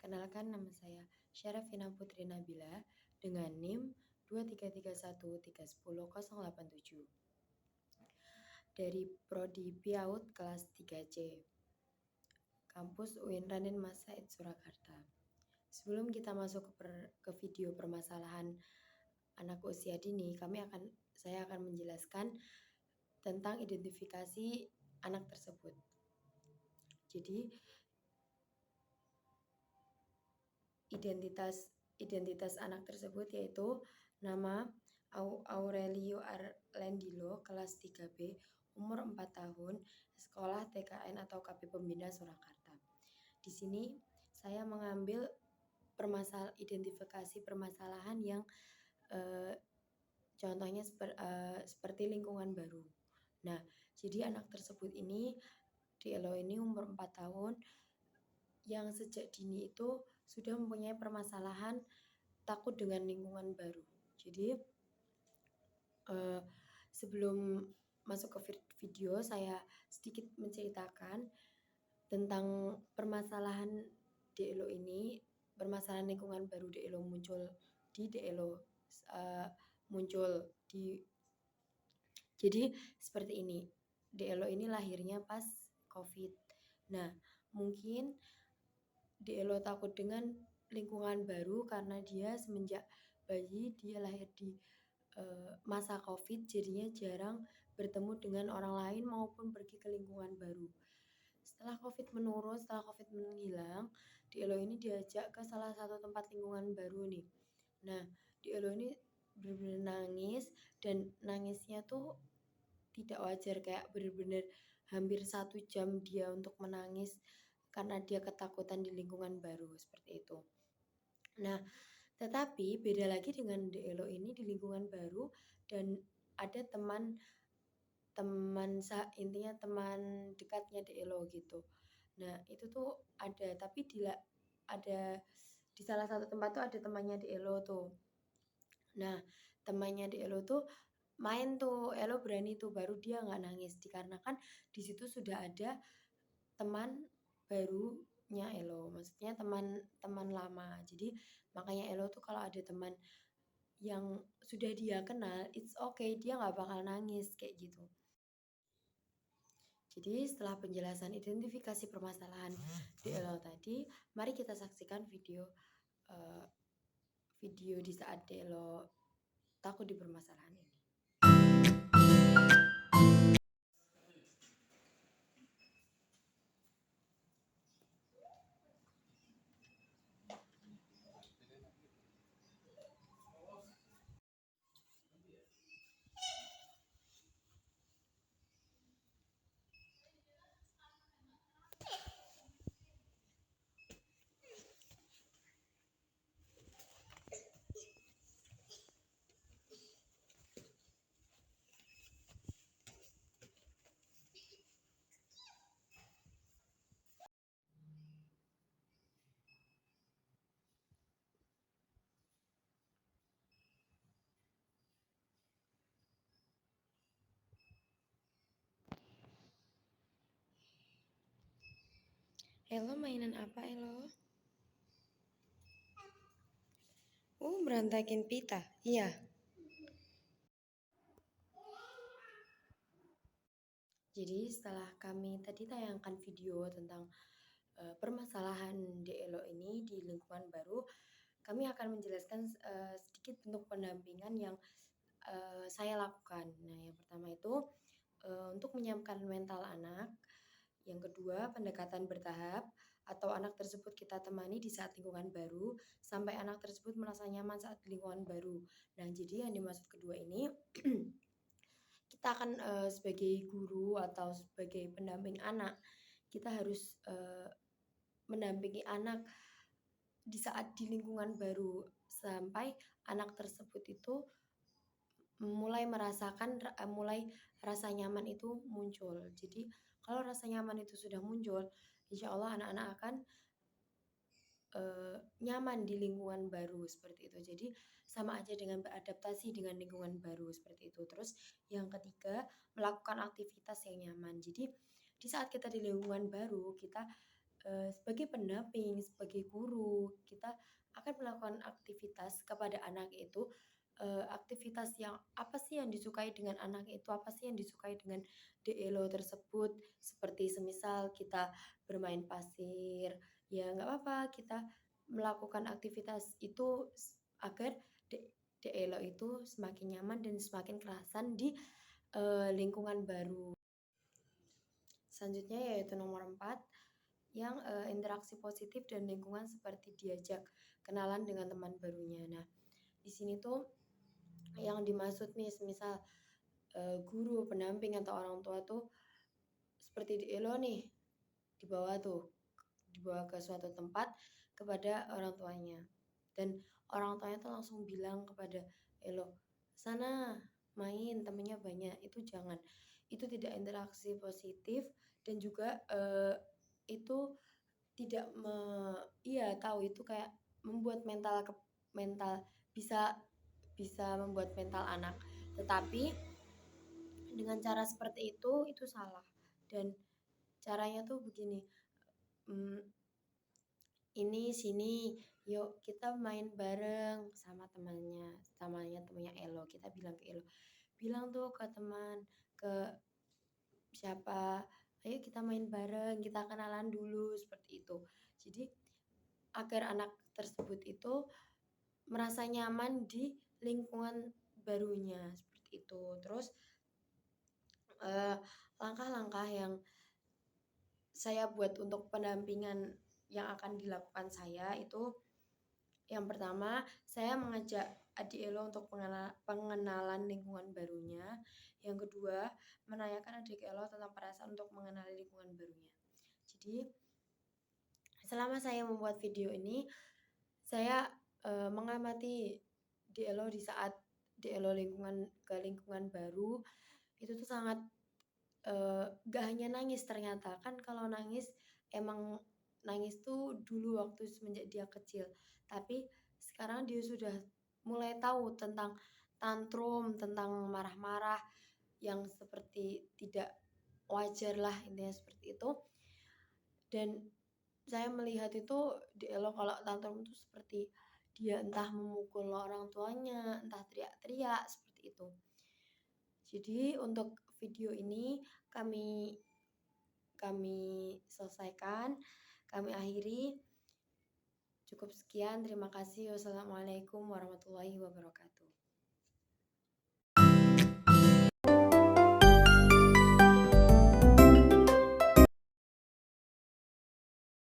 Perkenalkan, nama saya Syarafina Putri Nabila dengan NIM 23313108087 dari Prodi PIAUD kelas 3C, Kampus UIN Raden Mas Said Surakarta. Sebelum kita masuk ke video permasalahan anak usia dini, saya akan menjelaskan tentang identifikasi anak tersebut. Jadi, identitas anak tersebut yaitu nama Aurelio Arlandilo, kelas 3B, umur 4 tahun, sekolah TKN atau KP Pembina Surakarta. Di sini saya mengambil identifikasi permasalahan yang contohnya seperti lingkungan baru. Nah, jadi anak tersebut ini, DLO ini umur 4 tahun, yang sejak dini itu sudah mempunyai permasalahan takut dengan lingkungan baru. Jadi sebelum masuk ke video, saya sedikit menceritakan tentang permasalahan DLO ini. Permasalahan lingkungan baru DLO muncul di jadi seperti ini. DLO ini lahirnya pas COVID. Nah, mungkin DLO takut dengan lingkungan baru karena dia semenjak bayi dia lahir di masa COVID, jadinya jarang bertemu dengan orang lain maupun pergi ke lingkungan baru. Setelah COVID menurun, setelah COVID menghilang, DLO ini diajak ke salah satu tempat lingkungan baru nih. Nah, DLO ini benar-benar nangis, dan nangisnya tuh tidak wajar, kayak benar-benar hampir 1 jam dia untuk menangis karena dia ketakutan di lingkungan baru, seperti itu. Nah, tetapi beda lagi dengan DLO ini di lingkungan baru dan ada intinya teman dekatnya DLO gitu. Nah, itu tuh ada, tapi di salah satu tempat tuh ada temannya DLO tuh. Nah, temannya DLO tuh main tuh, Elo berani tuh, baru dia nggak nangis dikarenakan di situ sudah ada teman barunya Elo, maksudnya teman lama. Jadi makanya Elo tuh kalau ada teman yang sudah dia kenal, it's okay, dia nggak bakal nangis kayak gitu. Jadi setelah penjelasan identifikasi permasalahan DLO tadi, mari kita saksikan video di saat DLO takut di permasalahan ini. Elo, mainan apa Elo? Berantakin pita. Iya. Jadi setelah kami tadi tayangkan video tentang permasalahan DLO ini di lingkungan baru, kami akan menjelaskan sedikit bentuk pendampingan yang saya lakukan. Nah, yang pertama itu untuk menyiapkan mental anak. Yang kedua, pendekatan bertahap atau anak tersebut kita temani di saat lingkungan baru sampai anak tersebut merasa nyaman saat lingkungan baru. Nah, jadi yang dimaksud kedua ini kita akan sebagai guru atau sebagai pendamping anak, kita harus mendampingi anak di saat di lingkungan baru sampai anak tersebut itu mulai rasa nyaman itu muncul. Jadi kalau rasa nyaman itu sudah muncul, insya Allah anak-anak akan nyaman di lingkungan baru, seperti itu. Jadi sama aja dengan beradaptasi dengan lingkungan baru, seperti itu. Terus yang ketiga, melakukan aktivitas yang nyaman. Jadi di saat kita di lingkungan baru, kita sebagai pendamping, sebagai guru, kita akan melakukan aktivitas kepada anak itu, aktivitas yang apa sih yang disukai dengan anak itu, apa sih yang disukai dengan DLO tersebut. Seperti semisal kita bermain pasir, ya nggak apa-apa kita melakukan aktivitas itu agar DLO itu semakin nyaman dan semakin kerasan di, lingkungan baru. Selanjutnya yaitu nomor 4 yang, interaksi positif dan lingkungan seperti diajak kenalan dengan teman barunya. Nah, di sini tuh yang dimaksud nih semisal, guru, pendamping, atau orang tua tuh seperti di Elo nih, dibawa tuh, dibawa ke suatu tempat kepada orang tuanya. Dan orang tuanya tuh langsung bilang kepada Elo, "Sana main, temennya banyak." Itu jangan. Itu tidak interaksi positif dan juga, itu tidak iya tahu itu kayak membuat mental bisa bisa membuat mental anak. Tetapi dengan cara seperti itu salah. Dan caranya tuh begini, mmm, "Ini, sini, yuk kita main bareng," sama temannya Elo. Kita bilang ke Elo, "Bilang tuh ke teman, ke siapa, ayo kita main bareng, kita kenalan dulu," seperti itu. Jadi agar anak tersebut itu merasa nyaman di lingkungan barunya, seperti itu. Terus, eee, langkah-langkah yang saya buat untuk pendampingan yang akan dilakukan saya itu, yang pertama, saya mengajak adik Elo untuk pengenalan lingkungan barunya. Yang kedua, menanyakan adik Elo tentang perasaan untuk mengenali lingkungan barunya. Jadi, selama saya membuat video ini, saya, mengamati DLO di saat DLO ke lingkungan baru, itu tuh sangat, nggak hanya nangis ternyata, kan kalau nangis emang nangis tuh dulu waktu semenjak dia kecil, tapi sekarang dia sudah mulai tahu tentang tantrum, tentang marah-marah yang seperti tidak wajar lah, intinya seperti itu. Dan saya melihat itu di Elo kalau tantrum itu seperti dia entah memukul orang tuanya, entah teriak-teriak, seperti itu. Jadi untuk video ini kami kami selesaikan, kami akhiri. Cukup sekian, terima kasih. Wassalamualaikum warahmatullahi wabarakatuh.